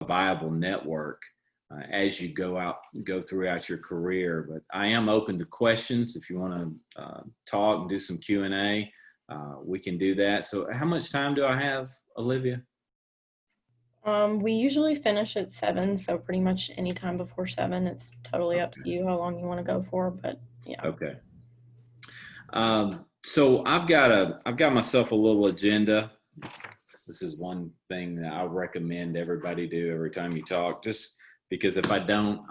viable network as you go throughout your career. But I am open to questions. If you want to talk and do some Q&A, we can do that. So how much time do I have, Olivia? We usually finish at 7, so pretty much any time before 7. It's totally up to Okay. you how long you want to go for, but yeah. Okay. So I've got myself a little agenda. This is one thing that I recommend everybody do every time you talk, just because if I don't,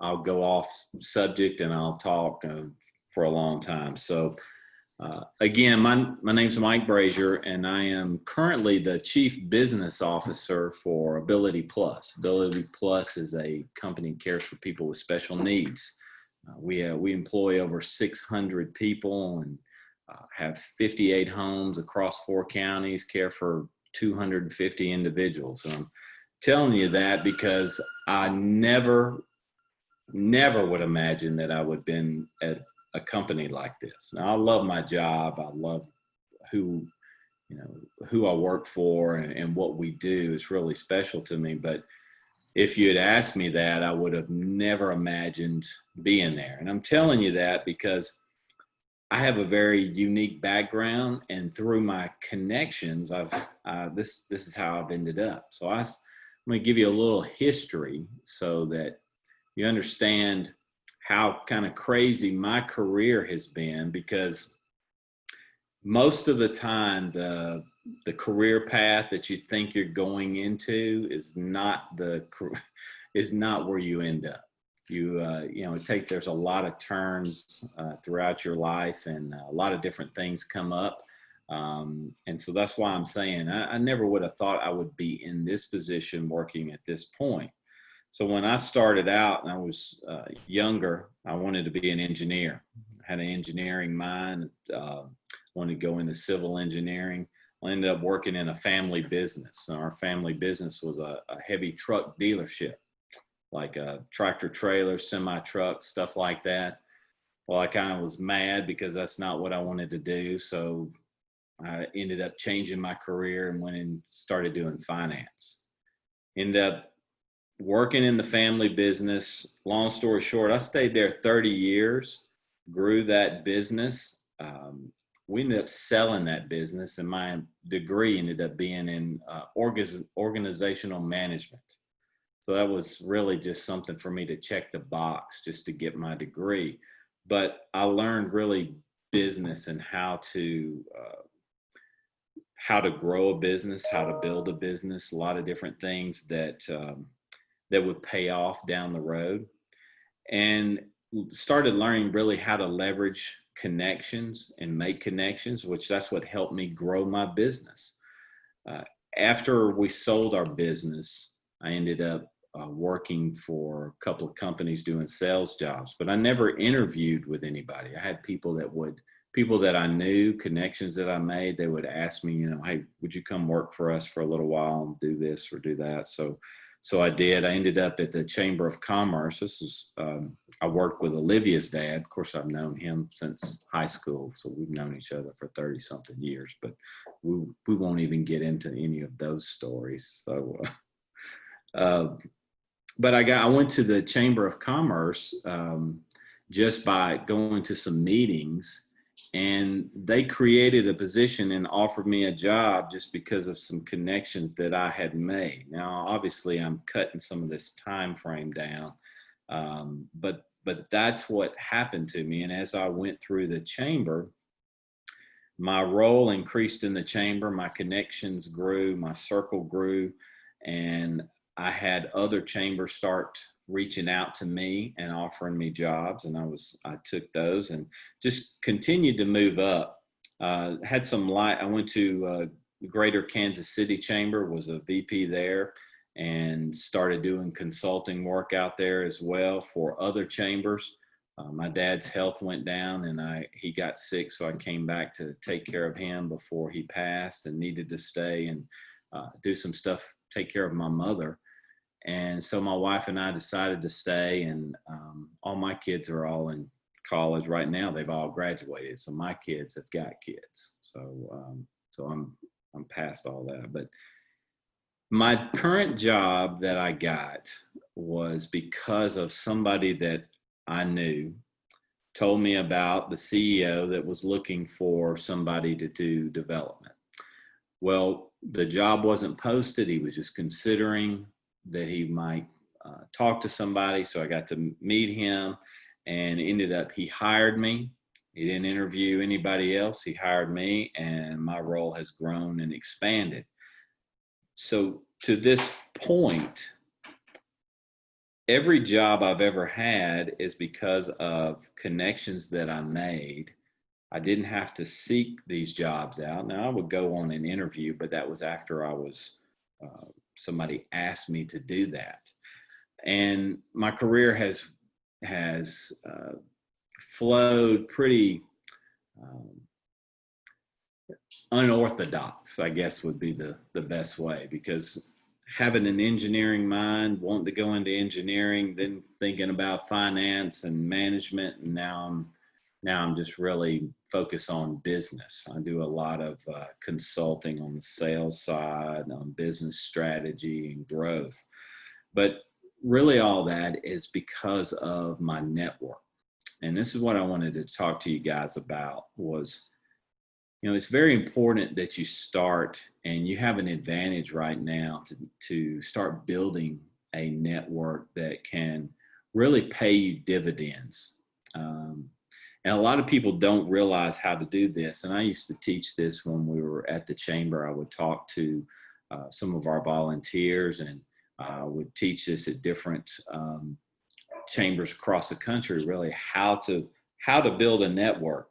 I'll go off subject and I'll talk for a long time. So again, my name's Mike Brazier, and I am currently the Chief Business Officer for Ability Plus. Ability Plus is a company that cares for people with special needs. We employ over 600 people and have 58 homes across 4 counties, care for 250 individuals. And I'm telling you that because I never would imagine that I would have been at a company like this. Now, I love my job. I love who I work for, and what we do is really special to me. But if you had asked me that, I would have never imagined being there. And I'm telling you that because I have a very unique background, and through my connections, this is how I've ended up. So I'm going to give you a little history so that you understand how kind of crazy my career has been, because most of the time the career path that you think you're going into is not where you end up. There's a lot of turns throughout your life, and a lot of different things come up. And so that's why I'm saying I never would have thought I would be in this position working at this point. So when I started out and I was younger, I wanted to be an engineer. I had an engineering mind, wanted to go into civil engineering. I ended up working in a family business. And our family business was a heavy truck dealership, like a tractor trailer, semi truck, stuff like that. Well, I kind of was mad because that's not what I wanted to do. So I ended up changing my career and went and started doing finance. Ended up working in the family business. Long story short, I stayed there 30 years, grew that business. We ended up selling that business, and my degree ended up being in organizational management. So that was really just something for me to check the box just to get my degree. But I learned really business and how to grow a business, how to build a business, a lot of different things that would pay off down the road, and started learning really how to leverage connections and make connections, which that's what helped me grow my business. After we sold our business, I ended up working for a couple of companies doing sales jobs, but I never interviewed with anybody. I had people that I knew, connections that I made, they would ask me, hey, would you come work for us for a little while and do this or do that? So I did. I ended up at the Chamber of Commerce. I worked with Olivia's dad. Of course, I've known him since high school, so we've known each other for 30-something years, but we won't even get into any of those stories. So, but I went to the Chamber of Commerce just by going to some meetings, and they created a position and offered me a job just because of some connections that I had made. Now, obviously, I'm cutting some of this time frame down, but that's what happened to me. And as I went through the chamber, my role increased in the chamber, my connections grew, my circle grew, and I had other chambers start reaching out to me and offering me jobs, and I took those and just continued to move up. Had some light. I went to Greater Kansas City Chamber, was a VP there, and started doing consulting work out there as well for other chambers. My dad's health went down, and he got sick, so I came back to take care of him before he passed, and needed to stay and do some stuff, take care of my mother. And so my wife and I decided to stay, and all my kids are all in college right now. They've all graduated, so my kids have got kids. So I'm past all that. But My current job that I got was because of somebody that I knew told me about the CEO that was looking for somebody to do development. Well, the job wasn't posted. He was just considering that he might talk to somebody. So I got to meet him and ended up, he hired me. He didn't interview anybody else. He hired me, and my role has grown and expanded. So to this point, every job I've ever had is because of connections that I made. I didn't have to seek these jobs out. Now I would go on an interview, but that was after I was, somebody asked me to do that. And my career has flowed pretty um, unorthodox, I guess would be the best way, because having an engineering mind, wanting to go into engineering, then thinking about finance and management, and now I'm just really focused on business. I do a lot of consulting on the sales side, on business strategy and growth. But really all that is because of my network. And this is what I wanted to talk to you guys about was, it's very important that you start, and you have an advantage right now to start building a network that can really pay you dividends. And a lot of people don't realize how to do this. And I used to teach this when we were at the chamber. I would talk to some of our volunteers, and would teach this at different chambers across the country, really how to build a network.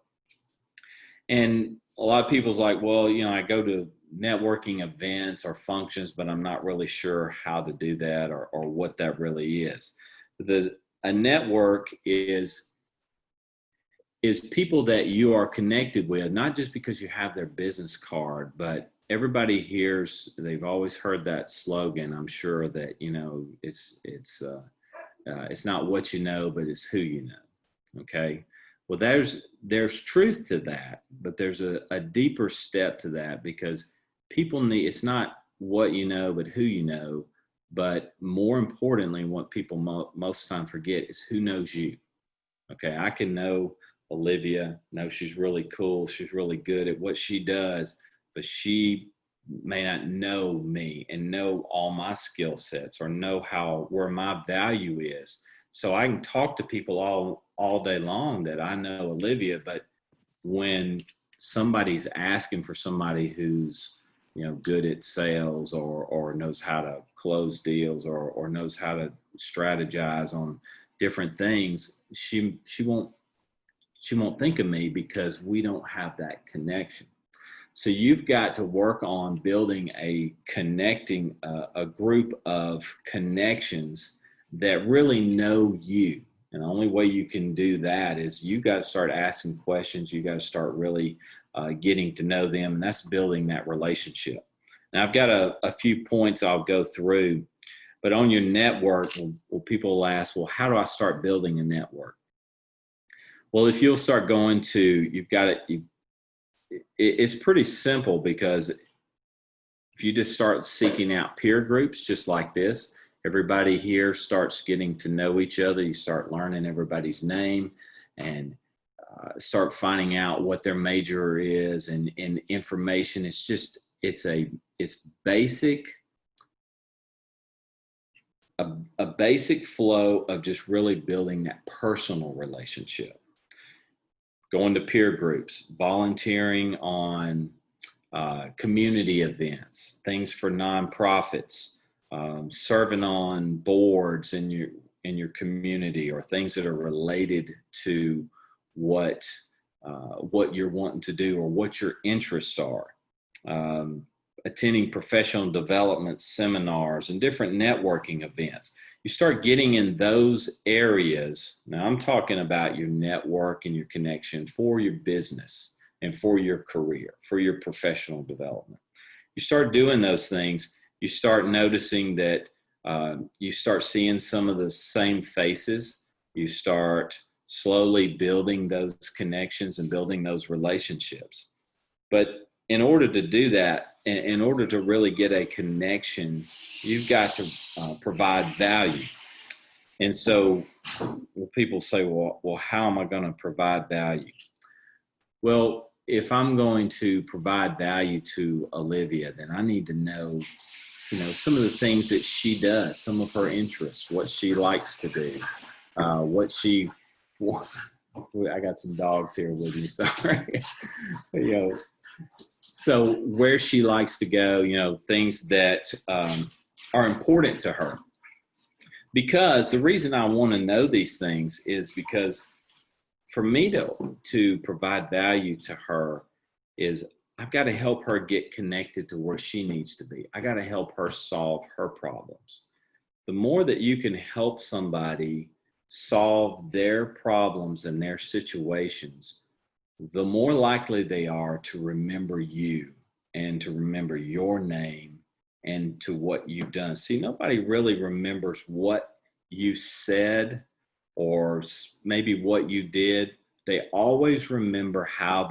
And a lot of people's like, well, I go to networking events or functions, but I'm not really sure how to do that or what that really is. A network is people that you are connected with, not just because you have their business card, but everybody hears, they've always heard that slogan. I'm sure that, it's not what you know, but it's who you know. Okay. Well, there's truth to that, but there's a deeper step to that, because people need, it's not what you know, but who you know. But more importantly, what people most time forget is who knows you. Okay. I can know Olivia, know she's really cool. She's really good at what she does, but she may not know me and know all my skill sets or know where my value is. So I can talk to people all day long that I know Olivia, but when somebody's asking for somebody who's good at sales or knows how to close deals or knows how to strategize on different things, she won't think of me because we don't have that connection. So you've got to work on building a group of connections that really know you. And the only way you can do that is you got to start asking questions. You got to start really getting to know them, and that's building that relationship. Now I've got a few points I'll go through, but on your network, people will ask, well, how do I start building a network? Well, if you'll start going to, you've got it. It's pretty simple, because if you just start seeking out peer groups just like this, everybody here starts getting to know each other. You start learning everybody's name and start finding out what their major is and information. It's basic, a basic flow of just really building that personal relationship. Going to peer groups, volunteering on community events, things for nonprofits, serving on boards in your community, or things that are related to what you're wanting to do or what your interests are. Attending professional development seminars and different networking events. You start getting in those areas. Now I'm talking about your network and your connection for your business and for your career, for your professional development. You start doing those things, you start noticing that you start seeing some of the same faces. You start slowly building those connections and building those relationships. But in order to do that, in order to really get a connection, you've got to provide value. And so people say, well, how am I going to provide value? Well, if I'm going to provide value to Olivia, then I need to know, some of the things that she does, some of her interests, what she likes to do, what she, I got some dogs here with me, sorry. So where she likes to go, things that are important to her. Because the reason I want to know these things is because for me to provide value to her is I've got to help her get connected to where she needs to be. I got to help her solve her problems. The more that you can help somebody solve their problems and their situations, the more likely they are to remember you and to remember your name and to what you've done. See, nobody really remembers what you said or maybe what you did. They always remember how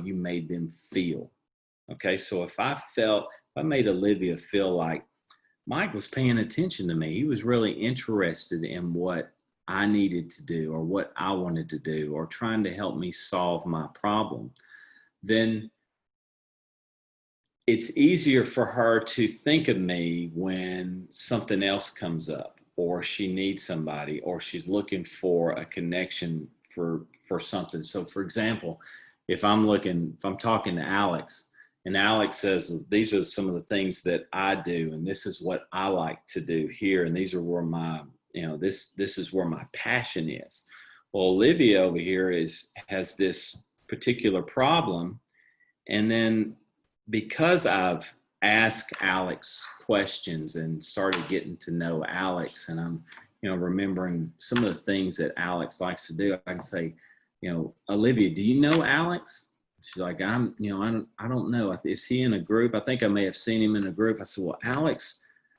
you made them feel. Okay, so if I made Olivia feel like Mike was paying attention to me, he was really interested in what I needed to do or what I wanted to do or trying to help me solve my problem, then it's easier for her to think of me when something else comes up or she needs somebody or she's looking for a connection for something. So for example, if I'm talking to Alex and Alex says, these are some of the things that I do and this is what I like to do here and these are where my this is where my passion is. Well, Olivia over here has this particular problem. And then because I've asked Alex questions and started getting to know Alex and I'm, remembering some of the things that Alex likes to do, I can say, Olivia, do you know Alex? She's like, I don't know. Is he in a group? I think I may have seen him in a group. I said, well,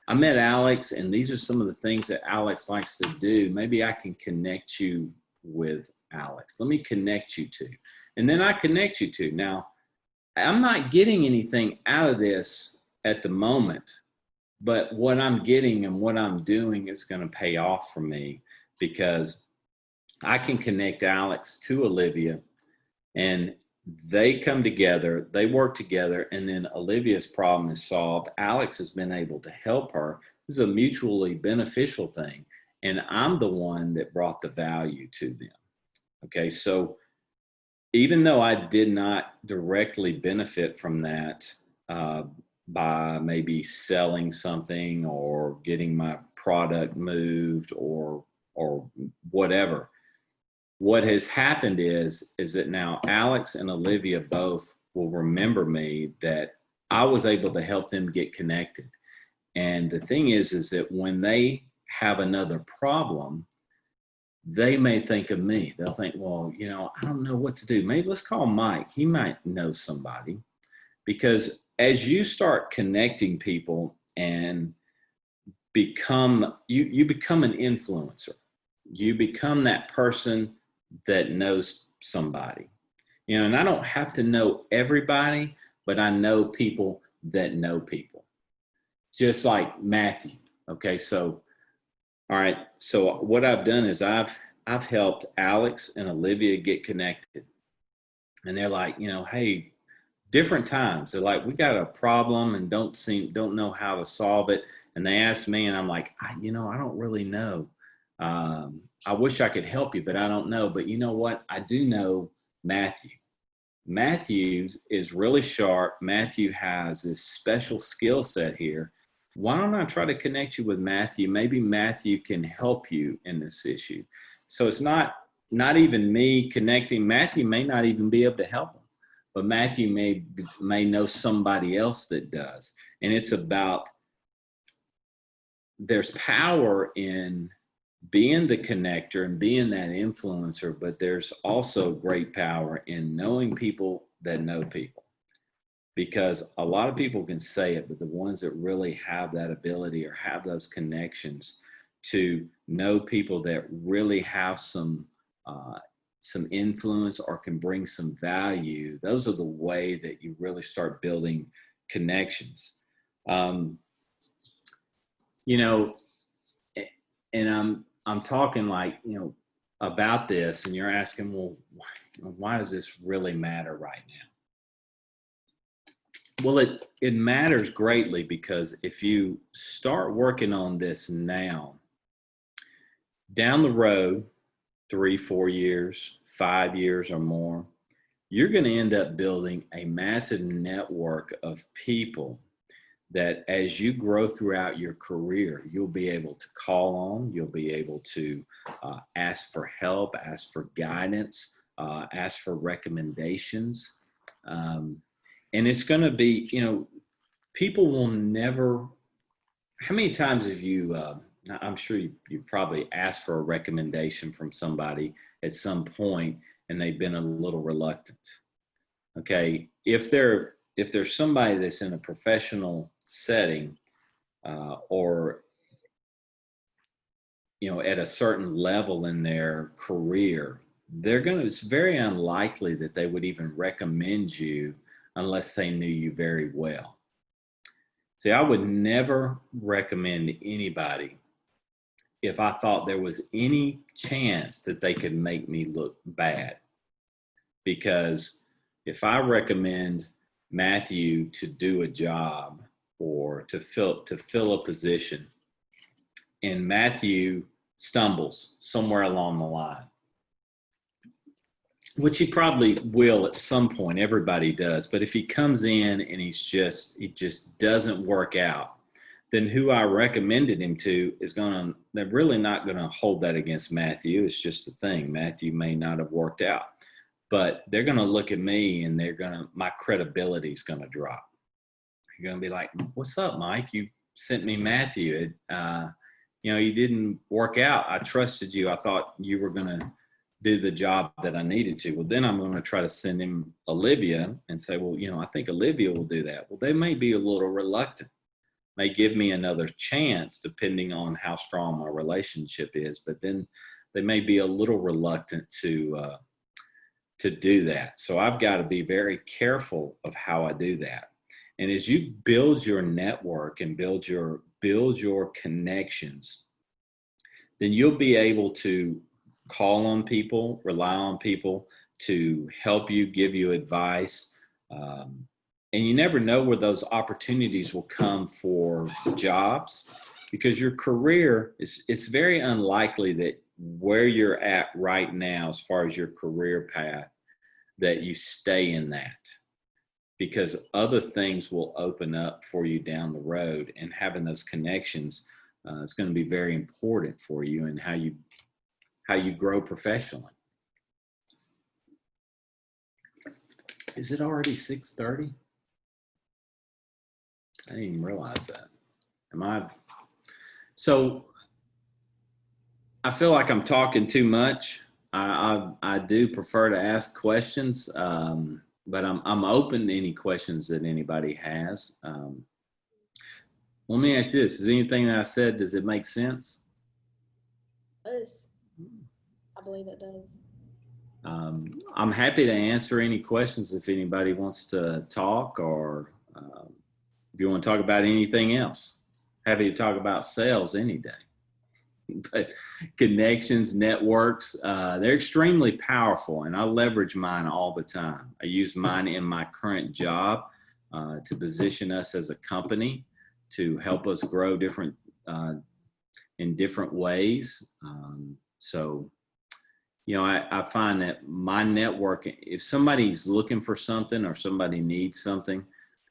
I met Alex and these are some of the things that Alex likes to do. Maybe I can connect you with Alex. Let me connect you to. And then I connect you to. Now, I'm not getting anything out of this at the moment, but what I'm getting and what I'm doing is going to pay off for me because I can connect Alex to Olivia and they come together, they work together, and then Olivia's problem is solved. Alex has been able to help her. This is a mutually beneficial thing. And I'm the one that brought the value to them. Okay, so even though I did not directly benefit from that by maybe selling something or getting my product moved or whatever, what has happened is that now Alex and Olivia both will remember me that I was able to help them get connected. And the thing is that when they have another problem, they may think of me. They'll think, well, I don't know what to do. Maybe let's call Mike. He might know somebody. Because as you start connecting people and you become an influencer. You become that person that knows somebody. And I don't have to know everybody, but I know people that know people. Just like Matthew. Okay, so all right. So what I've done is I've helped Alex and Olivia get connected. And they're like, hey, different times. They're like, we got a problem and don't know how to solve it. And they ask me and I'm like, I don't really know. I wish I could help you, but I don't know. But you know what? I do know Matthew. Matthew is really sharp. Matthew has this special skill set here. Why don't I try to connect you with Matthew? Maybe Matthew can help you in this issue. So it's not even me connecting. Matthew may not even be able to help him, but Matthew may know somebody else that does. And it's about, there's power in being the connector and being that influencer, but there's also great power in knowing people that know people. Because a lot of people can say it, but the ones that really have that ability or have those connections to know people that really have some some influence or can bring some value, those are the way that you really start building connections. You know, and I'm talking like, you know, about this, and you're asking, well, why does this really matter right now? Well, it matters greatly because if you start working on this now, down the road, 3, 4 years, 5 years or more, you're going to end up building a massive network of people that as you grow throughout your career, you'll be able to call on, you'll be able to ask for help, ask for guidance, ask for recommendations. And it's going to be, you know, people will never, how many times have you, I'm sure you probably asked for a recommendation from somebody at some point and they've been a little reluctant. Okay. If there's somebody that's in a professional setting or, you know, at a certain level in their career, it's very unlikely that they would even recommend you unless they knew you very well. See, I would never recommend anybody if I thought there was any chance that they could make me look bad. Because if I recommend Matthew to do a job or to fill a position, and Matthew stumbles somewhere along the line, which he probably will at some point, everybody does, but if he comes in and it just doesn't work out, then who I recommended him to they're really not gonna hold that against Matthew. It's just a thing. Matthew may not have worked out, but they're gonna look at me and my credibility is gonna drop. You're gonna be like, what's up, Mike? You sent me Matthew. You know, you didn't work out. I trusted you. I thought you were gonna do the job that I needed to. Well, then I'm going to try to send him Olivia and say, well, you know, I think Olivia will do that. Well, they may be a little reluctant, may give me another chance depending on how strong my relationship is, but then they may be a little reluctant to do that. So I've got to be very careful of how I do that. And as you build your network and build your connections, then you'll be able to call on people, rely on people to help you, give you advice. And you never know where those opportunities will come for jobs, because your career it's very unlikely that where you're at right now, as far as your career path, that you stay in that, because other things will open up for you down the road, and having those connections is going to be very important for you and how you grow professionally. Is it already 6:30? I didn't even realize that. So I feel like I'm talking too much. I do prefer to ask questions, but I'm open to any questions that anybody has. Let me ask you this: is anything that I said, does it make sense? It does. I believe it does. I'm happy to answer any questions if anybody wants to talk, or if you want to talk about anything else. Happy to talk about sales any day. But connections, networks, they're extremely powerful, and I leverage mine all the time. I use mine in my current job to position us as a company, to help us grow in different ways. So, you know, I find that my network, if somebody's looking for something or somebody needs something,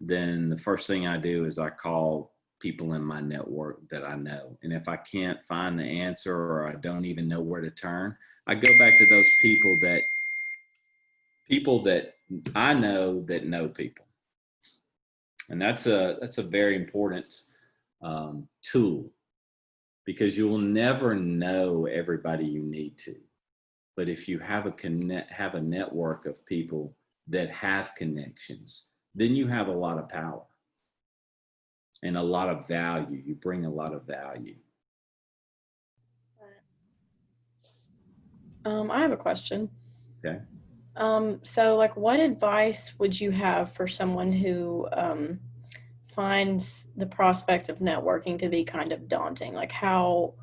then the first thing I do is I call people in my network that I know. And if I can't find the answer, or I don't even know where to turn, I go back to those people that I know that know people. And that's a very important tool, because you will never know everybody you need to. But if you have a network of people that have connections, then you have a lot of power and a lot of value. You bring a lot of value. I have a question. Okay. So like what advice would you have for someone who finds the prospect of networking to be kind of daunting? Like how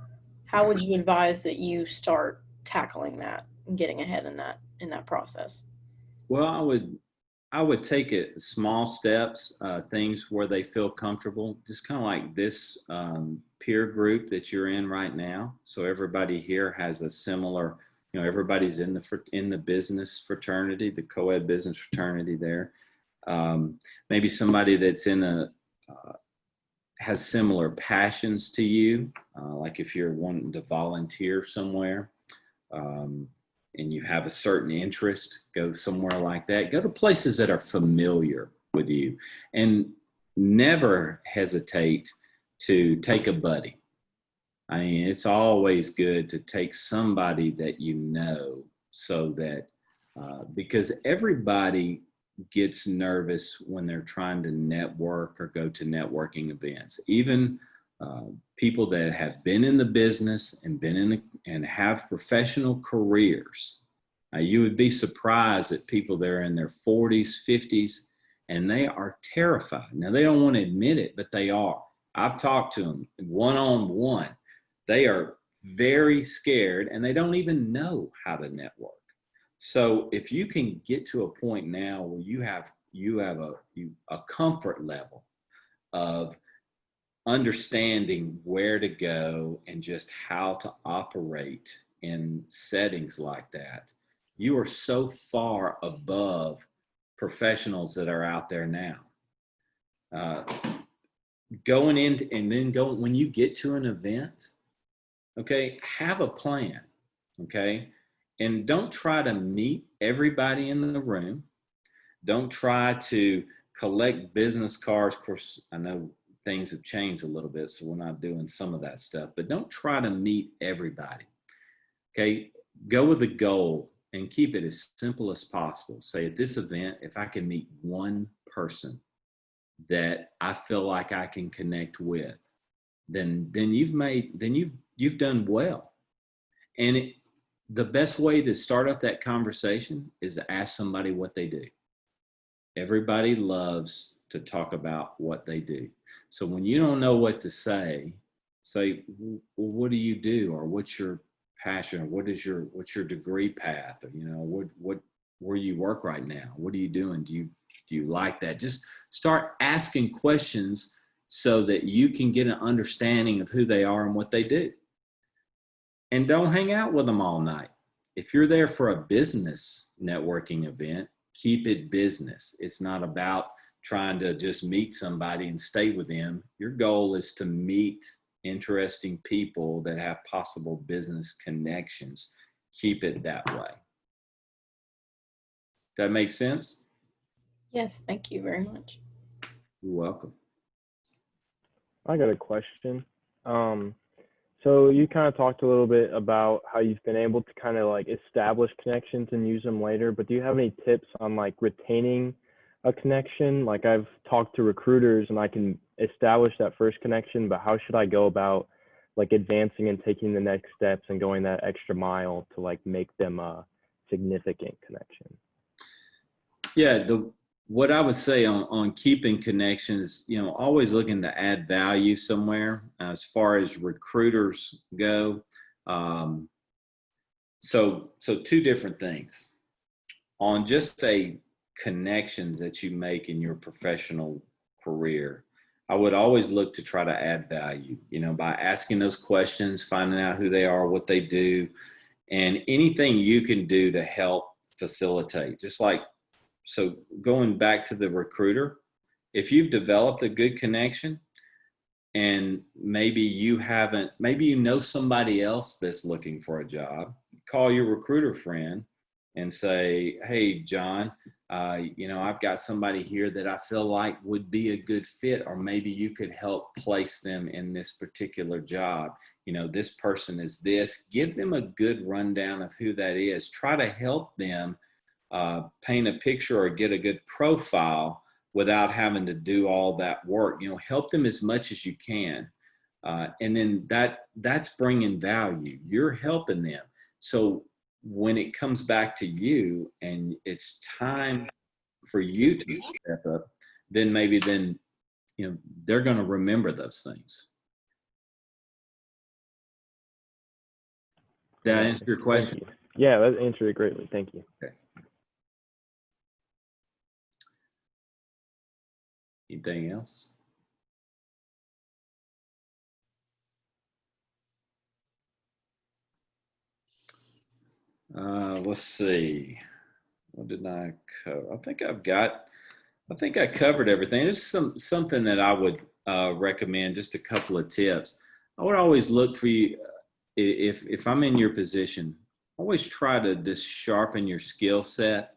would you advise that you start tackling that and getting ahead in that process? Well, I would take it small steps, things where they feel comfortable, just kind of like this peer group that you're in right now. So everybody here has a similar, everybody's in the business fraternity, the co-ed business fraternity there. Maybe somebody that's in a has similar passions to you, like if you're wanting to volunteer somewhere. And you have a certain interest, go somewhere like that. Go to places that are familiar with you, and never hesitate to take a buddy. I mean, it's always good to take somebody that you know, so that because everybody gets nervous when they're trying to network or go to networking events. Even people that have been in the business and and have professional careers. You would be surprised at people that are in their 40s, 50s, and they are terrified. Now, they don't want to admit it, but they are. I've talked to them one on one. They are very scared and they don't even know how to network. So if you can get to a point now where you have a comfort level of understanding where to go and just how to operate in settings like that, you are so far above professionals that are out there now. Uh, Going in and then go when you get to an event, okay, have a plan, okay, and don't try to meet everybody in the room. Don't try to collect business cards. Of course, I know things have changed a little bit, so we're not doing some of that stuff, but don't try to meet everybody. Okay. Go with a goal and keep it as simple as possible. Say at this event, if I can meet one person that I feel like I can connect with, then you've done well. And the best way to start up that conversation is to ask somebody what they do. Everybody loves to talk about what they do. So when you don't know what to say well, what do you do, or what's your passion, or what's your degree path, or what where you work right now, what are you doing, do you like that? Just start asking questions so that you can get an understanding of who they are and what they do. And don't hang out with them all night. If you're there for a business networking event, keep it business. It's not about trying to just meet somebody and stay with them. Your goal is to meet interesting people that have possible business connections. Keep it that way. That makes sense? Yes, thank you very much. You're welcome. I got a question. Um, so you kind of talked a little bit about how you've been able to kind of like establish connections and use them later, but do you have any tips on like retaining a connection? Like I've talked to recruiters and I can establish that first connection, but how should I go about like advancing and taking the next steps and going that extra mile to like make them a significant connection? Yeah, what I would say on keeping connections, always looking to add value somewhere as far as recruiters go. So two different things on just a connections that you make in your professional career. I would always look to try to add value, by asking those questions, finding out who they are, what they do, and anything you can do to help facilitate. So going back to the recruiter, if you've developed a good connection and maybe you know somebody else that's looking for a job, call your recruiter friend and say, hey, John, I've got somebody here that I feel like would be a good fit, or maybe you could help place them in this particular job. This person is this. Give them a good rundown of who that is. Try to help them paint a picture or get a good profile without having to do all that work. Help them as much as you can. And then that's bringing value. You're helping them. So when it comes back to you and it's time for you to step up, then maybe they're going to remember those things. Did I answer your question? Thank you. Yeah, that answered it greatly. Thank you. Okay. Anything else? Let's see. What did I cover? I think I covered everything. This is something that I would recommend, just a couple of tips. I would always look for you, if I'm in your position, always try to just sharpen your skill set.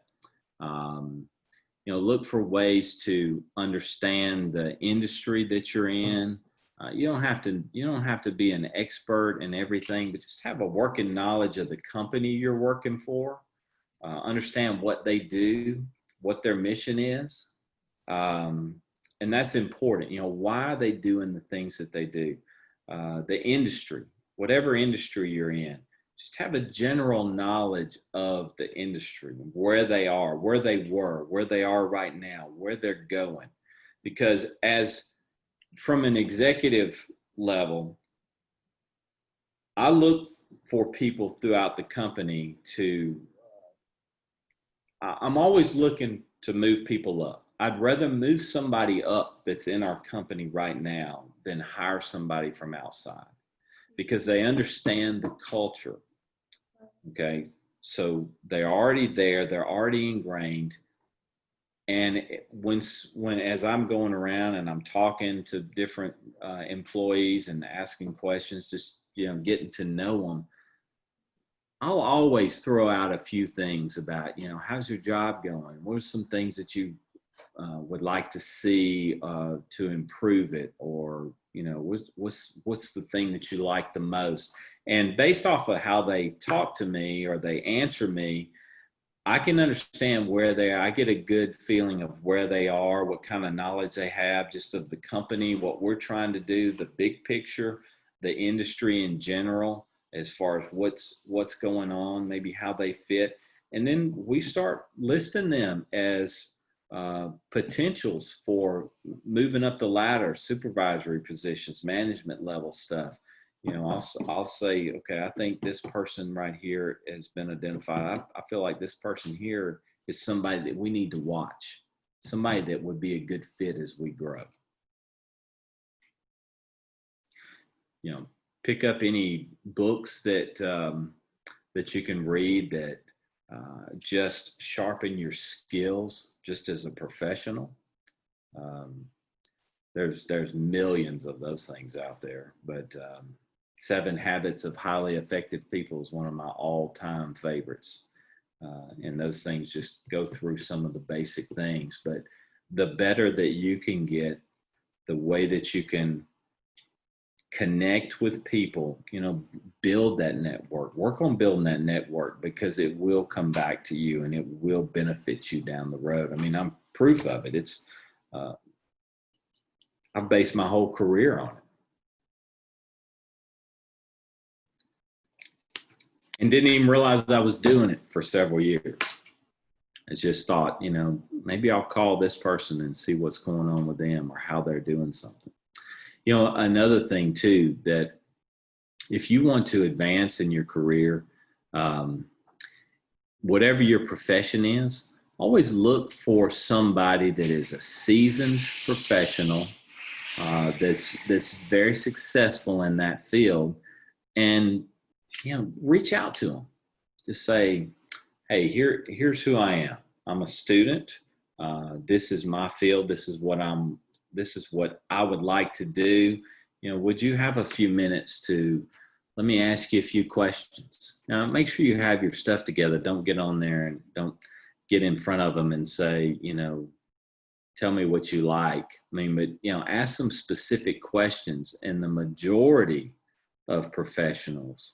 Look for ways to understand the industry that you're in. You don't have to be an expert in everything, but just have a working knowledge of the company you're working for. Understand what they do, what their mission is, and that's important. Why are they doing the things that they do? The industry, whatever industry you're in, just have a general knowledge of the industry, where they are, where they were, where they are right now, where they're going. Because from an executive level, I look for people throughout the company I'm always looking to move people up. I'd rather move somebody up that's in our company right now than hire somebody from outside, because they understand the culture. Okay. So they're already there. They're already ingrained. And when as I'm going around and I'm talking to different employees and asking questions, just, getting to know them, I'll always throw out a few things about, how's your job going? What are some things that you would like to see to improve it? Or, what's the thing that you like the most? And based off of how they talk to me or they answer me, I can understand where they are. I get a good feeling of where they are, what kind of knowledge they have, just of the company, what we're trying to do, the big picture, the industry in general, as far as what's going on, maybe how they fit. And then we start listing them as potentials for moving up the ladder, supervisory positions, management level stuff. I'll say, okay, I think this person right here has been identified. I feel like this person here is somebody that we need to watch, somebody that would be a good fit as we grow. Pick up any books that you can read that just sharpen your skills just as a professional. There's millions of those things out there, but 7 Habits of Highly Effective People is one of my all-time favorites. And those things just go through some of the basic things, but the better that you can get, the way that you can connect with people, build that network, work on building that network, because it will come back to you and it will benefit you down the road. I mean, I'm proof of it. It's, I've based my whole career on it. And didn't even realize I was doing it for several years. I just thought, maybe I'll call this person and see what's going on with them or how they're doing something. Another thing too, that if you want to advance in your career, whatever your profession is, always look for somebody that is a seasoned professional, that's very successful in that field, and reach out to them. Just say, hey, here's who I am. I'm a student. This is my field. This is what I would like to do. Would you have a few minutes to let me ask you a few questions? Now, make sure you have your stuff together. Don't get on there and don't get in front of them and say, tell me what you like. I mean, but, ask some specific questions, and the majority of professionals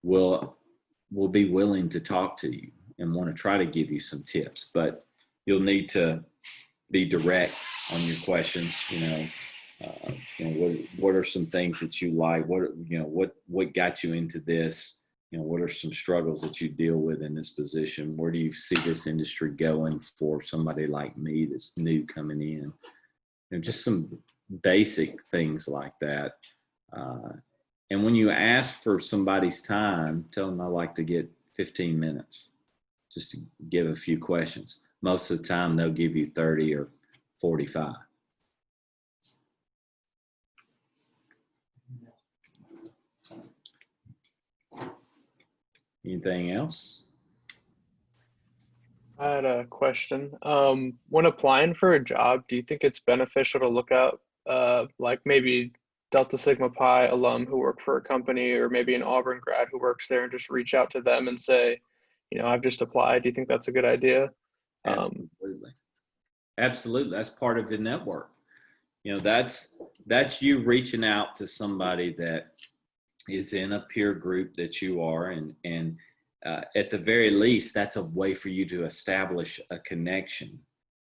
will be willing to talk to you and want to try to give you some tips, but you'll need to be direct on your questions. What are some things that you like? What got you into this? what are some struggles that you deal with in this position? Where do you see this industry going for somebody like me that's new coming in? Just some basic things like that. And when you ask for somebody's time, tell them I like to get 15 minutes just to give a few questions. Most of the time, they'll give you 30 or 45. Anything else? I had a question. When applying for a job, do you think it's beneficial to look up like maybe Delta Sigma Pi alum who work for a company, or maybe an Auburn grad who works there, and just reach out to them and say, I've just applied. Do you think that's a good idea? Absolutely. Absolutely. That's part of the network. That's you reaching out to somebody that is in a peer group that you are, and at the very least, that's a way for you to establish a connection.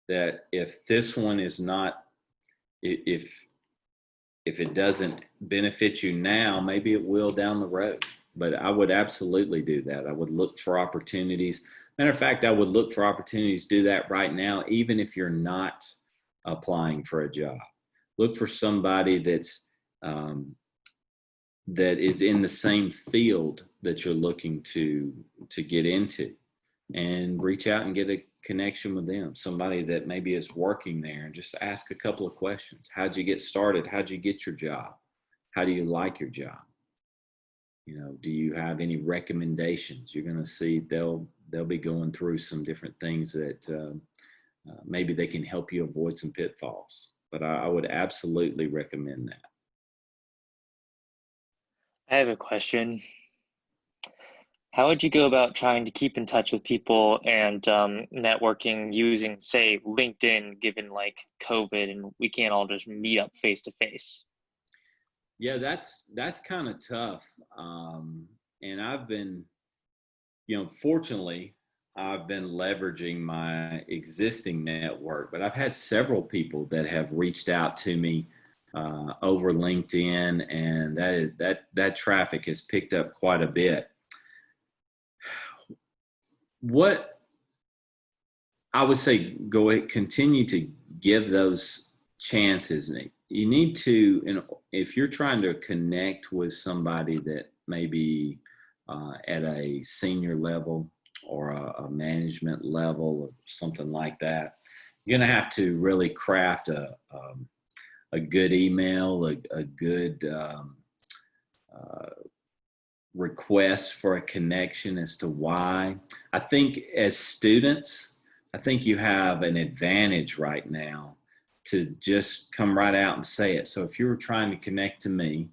That if this one is not, if it doesn't benefit you now, maybe it will down the road. But I would absolutely do that. I would look for opportunities. Matter of fact, I would look for opportunities to do that right now, even if you're not applying for a job. Look for somebody that is in the same field that you're looking to get into, and reach out and get a connection with them. Somebody that maybe is working there, and just ask a couple of questions. How'd you get started? How'd you get your job? How do you like your job? Do you have any recommendations? You're going to see they'll be going through some different things that maybe they can help you avoid some pitfalls. But I would absolutely recommend that. I have a question. How would you go about trying to keep in touch with people and networking using, say, LinkedIn, given like COVID and we can't all just meet up face to face? Yeah, that's kind of tough. And I've been, fortunately, I've been leveraging my existing network, but I've had several people that have reached out to me over LinkedIn, and that traffic has picked up quite a bit. What I would say, go ahead, continue to give those chances. You need to, if you're trying to connect with somebody that maybe at a senior level or a management level or something like that, you're going to have to really craft a good email, a good request for a connection as to why. I think as students, I think you have an advantage right now to just come right out and say it. So if you were trying to connect to me,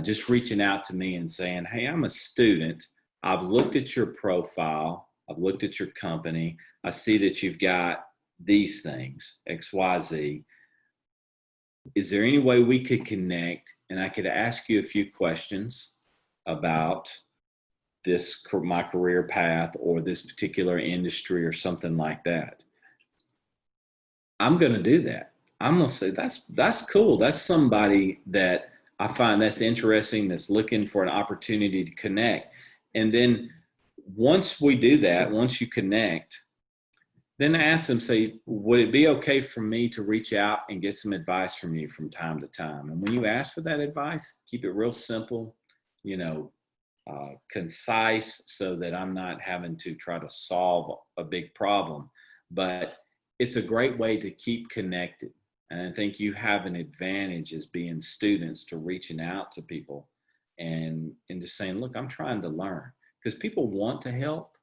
just reaching out to me and saying, hey, I'm a student. I've looked at your profile. I've looked at your company. I see that you've got these things, X, Y, Z. Is there any way we could connect and I could ask you a few questions about my career path or this particular industry or something like that? I'm going to do that. I'm going to say, that's cool. That's somebody that I find that's interesting, that's looking for an opportunity to connect. And then once we do that, once you connect, then ask them, say, would it be okay for me to reach out and get some advice from you from time to time? And when you ask for that advice, keep it real simple, concise, so that I'm not having to try to solve a big problem. But it's a great way to keep connected. And I think you have an advantage as being students to reaching out to people and just saying, look, I'm trying to learn, because people want to help.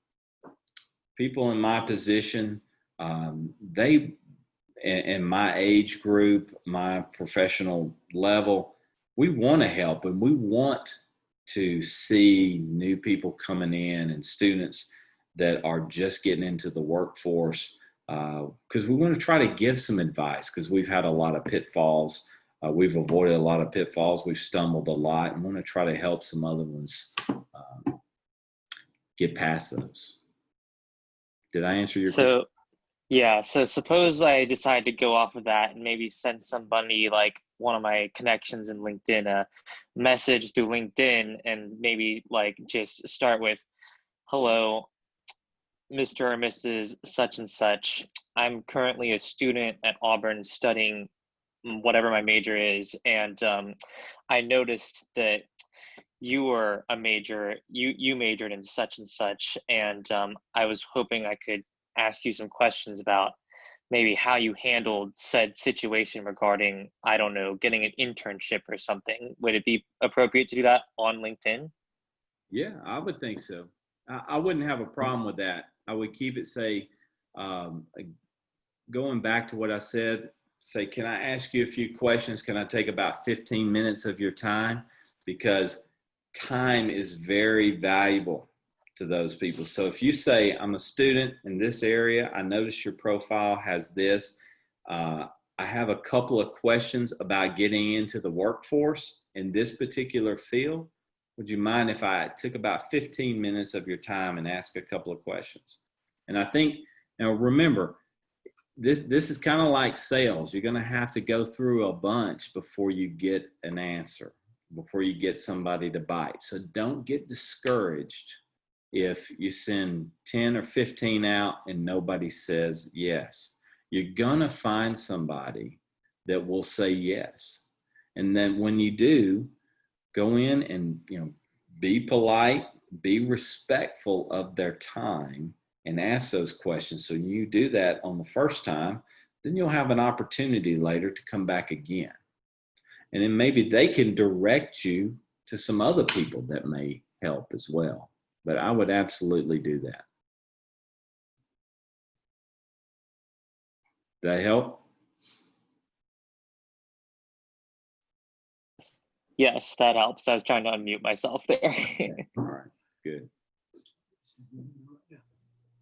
People in my position, they, in my age group, my professional level, we want to help, and we want to see new people coming in and students that are just getting into the workforce, because we want to try to give some advice, because we've had a lot of pitfalls. We've avoided a lot of pitfalls. We've stumbled a lot, and want to try to help some other ones get past those. Did I answer your question? Yeah, so suppose I decide to go off of that and maybe send somebody like one of my connections in LinkedIn a message through LinkedIn and maybe like just start with, hello, Mr. or Mrs. such and such. I'm currently a student at Auburn studying whatever my major is. And I noticed that you were a major, you majored in such and such. And I was hoping I could ask you some questions about maybe how you handled said situation regarding, I don't know, getting an internship or something. Would it be appropriate to do that on LinkedIn? Yeah, I would think so. I wouldn't have a problem with that. I would keep it, say, going back to what I said, say, can I ask you a few questions? Can I take about 15 minutes of your time? Because time is very valuable to those people. So if you say, I'm a student in this area, I notice your profile has this. I have a couple of questions about getting into the workforce in this particular field. Would you mind if I took about 15 minutes of your time and ask a couple of questions? And I think, now remember, this is kind of like sales. You're going to have to go through a bunch before you get an answer, before you get somebody to bite. So don't get discouraged if you send 10 or 15 out and nobody says yes. You're going to find somebody that will say yes. And then when you do, go in and, be polite, be respectful of their time, and ask those questions. So you do that on the first time, then you'll have an opportunity later to come back again. And then maybe they can direct you to some other people that may help as well. But I would absolutely do that. Did that help? Yes, that helps. I was trying to unmute myself there. Okay. All right, good.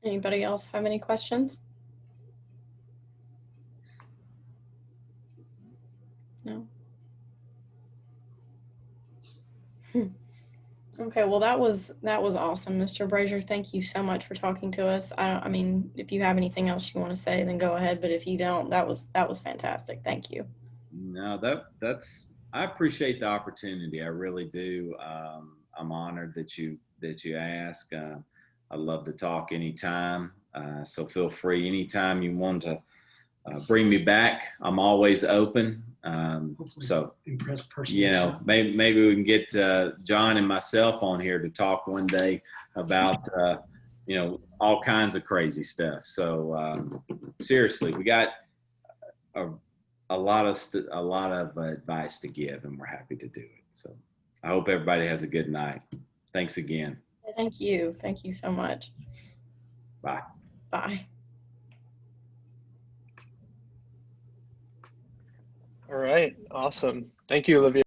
Anybody else have any questions? No. Okay, well that was awesome, Mr. Brazier. Thank you so much for talking to us. I mean, if you have anything else you want to say, then go ahead. But if you don't, that was fantastic. Thank you. No, that's I appreciate the opportunity. I really do. I'm honored that you ask. I'd love to talk anytime. So feel free anytime you want to bring me back. I'm always open. So maybe we can get John and myself on here to talk one day about all kinds of crazy stuff. So seriously, we got a lot of advice to give, and we're happy to do it. So I hope everybody has a good night. Thanks again. Thank you. Thank you so much. Bye. Bye. All right. Awesome. Thank you, Olivia.